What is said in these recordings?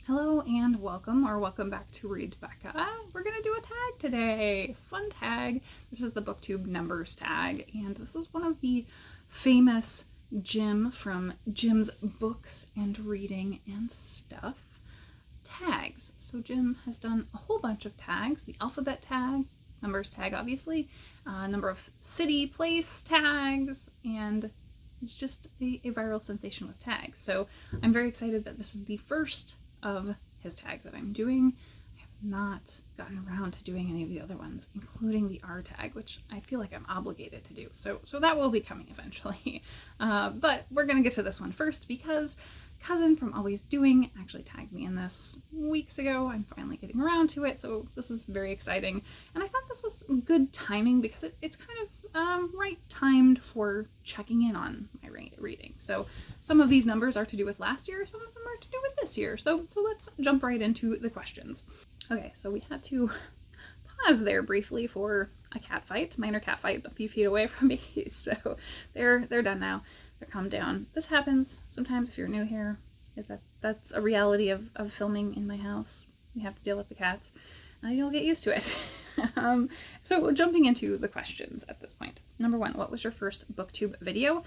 Hello and welcome back to Read Becca. We're gonna do a tag today. Fun tag. This is the Booktube Numbers Tag, and this is one of the famous Jim from Jim's Books and Reading and Stuff tags. So Jim has done a whole bunch of tags, the alphabet tags, numbers tag obviously, a number of city, place tags, and it's just a viral sensation with tags. So I'm very excited that this is the first of his tags that I'm doing. I have not gotten around to doing any of the other ones, including the R tag, which I feel like I'm obligated to do. So that will be coming eventually. But we're gonna get to this one first because Cousin from Always Doing actually tagged me in this weeks ago. I'm finally getting around to it, so this is very exciting. And I thought this was good timing because it's kind of right timed for checking in on my reading. So some of these numbers are to do with last year, some of them are to do with this year. So let's jump right into the questions. Okay, so we had to pause there briefly for a cat fight, minor cat fight a few feet away from me. So they're done now. They're calmed down. This happens sometimes if you're new here. That's a reality of filming in my house. You have to deal with the cats. You'll get used to it. So jumping into the questions at this point. Number one, what was your first Booktube video?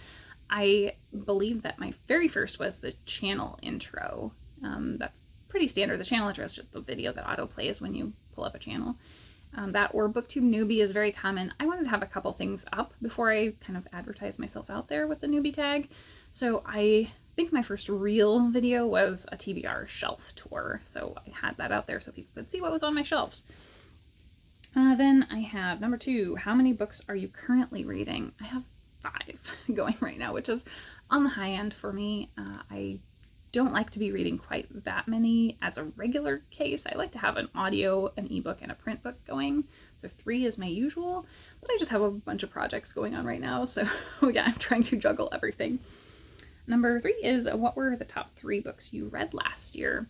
I believe that my very first was the channel intro. That's pretty standard. The channel intro is just the video that auto plays when you pull up a channel. That or Booktube newbie is very common. I wanted to have a couple things up before I kind of advertise myself out there with the newbie tag. So I think my first real video was a TBR shelf tour. So I had that out there so people could see what was on my shelves. Then I have number two, how many books are you currently reading? I have 5 going right now, which is on the high end for me. I don't like to be reading quite that many as a regular case. I like to have an audio, an ebook, and a print book going. So 3 is my usual, but I just have a bunch of projects going on right now. So yeah, I'm trying to juggle everything. Number 3 is what were the top 3 books you read last year?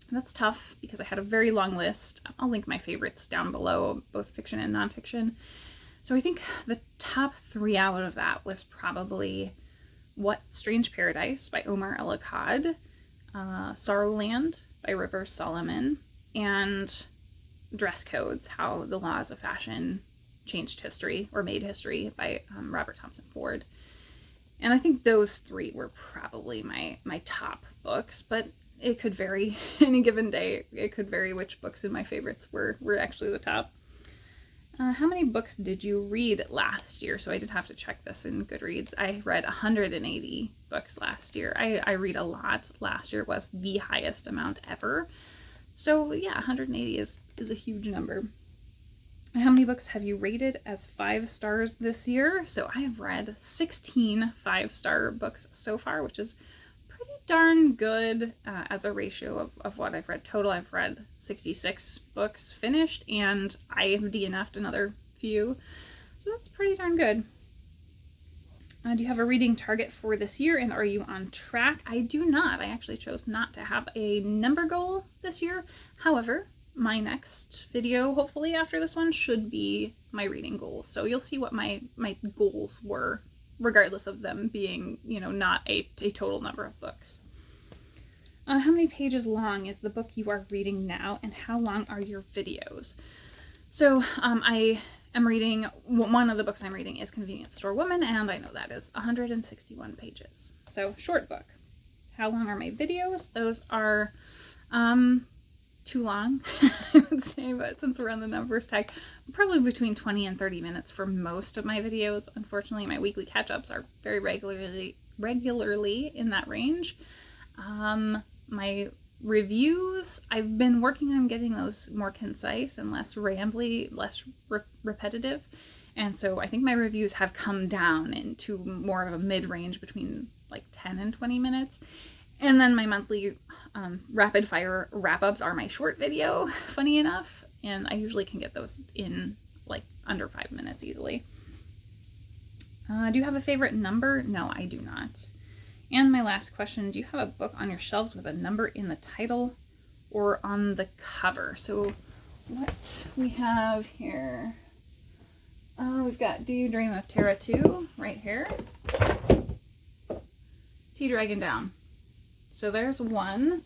That's tough because I had a very long list. I'll link my favorites down below, both fiction and nonfiction. So I think the top 3 out of that was probably What Strange Paradise by Omar El-Akkad, Sorrowland by River Solomon, and Dress Codes, How the Laws of Fashion Changed History or Made History by Robert Thompson Ford. And I think those 3 were probably my top books, but it could vary any given day. It could vary which books in my favorites were actually the top. How many books did you read last year? So I did have to check this in Goodreads. I read 180 books last year. I read a lot. Last year was the highest amount ever. So yeah, 180 is a huge number. How many books have you rated as 5 stars this year? So I have read 16 5-star books so far, which is pretty darn good as a ratio of what I've read total. I've read 66 books finished, and I have DNF'd another few, so that's pretty darn good. Do you have a reading target for this year, and are you on track? I do not. I actually chose not to have a number goal this year. However, my next video, hopefully after this one, should be my reading goals. So you'll see what my goals were, regardless of them being, not a total number of books. How many pages long is the book you are reading now, and how long are your videos? So I am reading, one of the books I'm reading is Convenience Store Woman, and I know that is 161 pages. So short book. How long are my videos? Those are too long, I would say, but since we're on the numbers tag, probably between 20 and 30 minutes for most of my videos. Unfortunately, my weekly catch-ups are very regularly in that range. My reviews, I've been working on getting those more concise and less rambly, less repetitive, and so I think my reviews have come down into more of a mid-range between like 10 and 20 minutes. And then my monthly rapid fire wrap-ups are my short video, funny enough, and I usually can get those in like under 5 minutes easily. Do you have a favorite number? No, I do not. And my last question, do you have a book on your shelves with a number in the title or on the cover? So what we have here, we've got Do You Dream of Terra 2 right here. Tea Dragon Down. So there's one.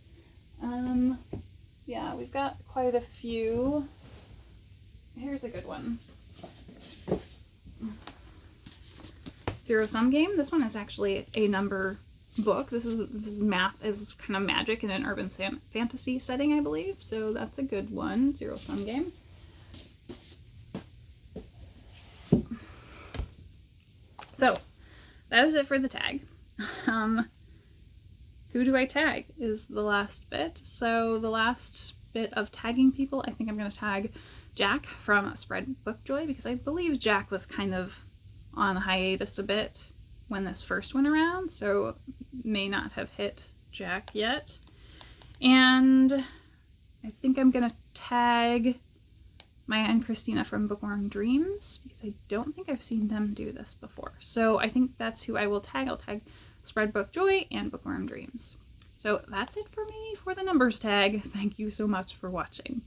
we've got quite a few. Here's a good one. Zero Sum Game. This one is actually a number book. This is math is kind of magic in an urban fantasy setting, I believe. So that's a good one. Zero Sum Game. So that is it for the tag. Who do I tag is the last bit. So the last bit of tagging people, I think I'm going to tag Jack from Spread Book Joy, because I believe Jack was kind of on hiatus a bit when this first went around, so may not have hit Jack yet. And I think I'm going to tag Maya and Christina from Bookworm Dreams, because I don't think I've seen them do this before. So I think that's who I will tag. I'll tag Spread Book Joy and Bookworm Dreams. So that's it for me for the numbers tag. Thank you so much for watching.